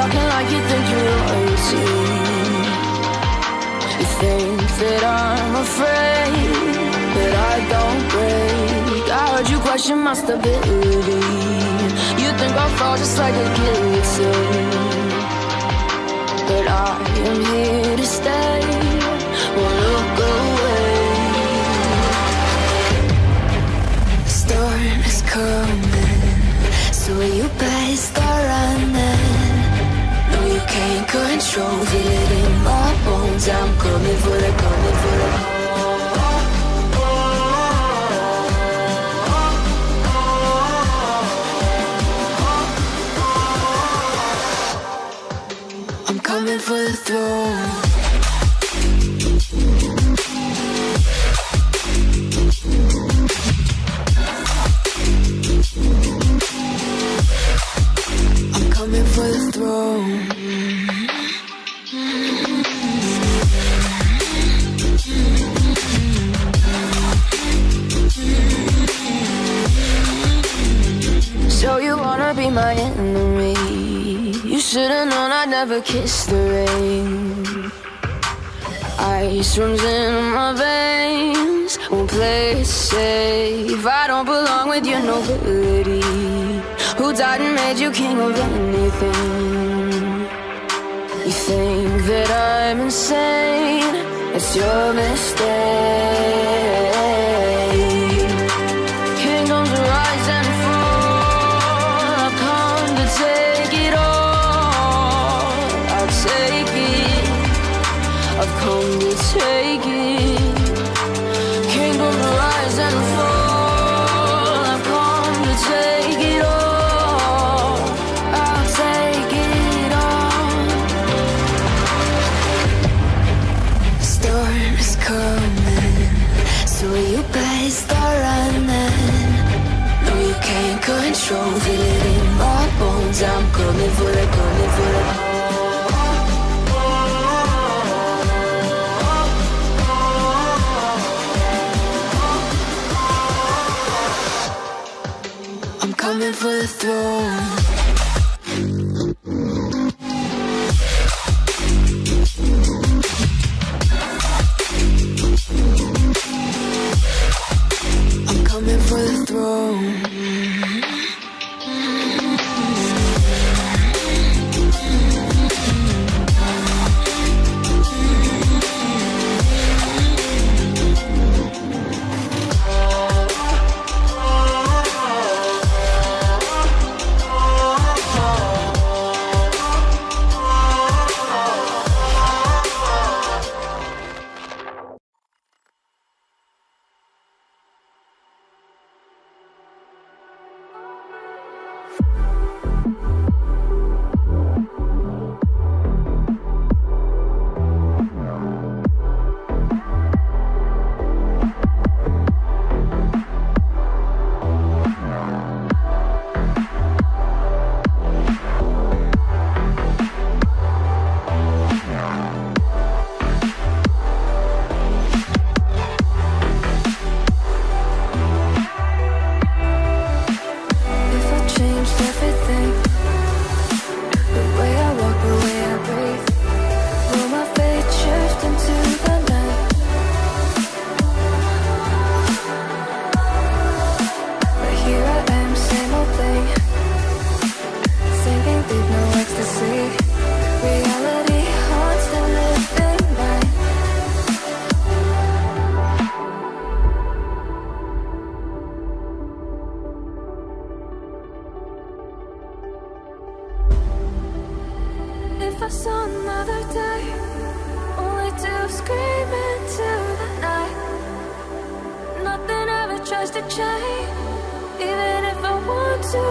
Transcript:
talking like you think you're royalty. You think that I'm afraid, but I don't break. I heard you question my stability. You think I'll fall just like a guillotine, but I am here to stay. Won't look away. The storm is coming, so you better start running. No, you can't control, feel it in my bones. I'm coming for the, coming for the. I'm coming for the throne. Coming for the throne. So you wanna be my enemy? You should've known I'd never kiss the rain. Ice runs in my veins, won't play it safe. I don't belong with your nobility. Who died and made you king of anything? You think that I'm insane? It's your mistake. Kingdoms rise and fall. I've come to take it all. I'll take it. I've come to take it. Kingdoms rise and fall. I've come to take it all. So you better start running. No, you can't control, feel it in my bones. I'm coming for the, coming for the. I'm coming for the throne. Coming for the throne. If I saw another day, only to scream into the night. Nothing ever tries to change, even if I want to.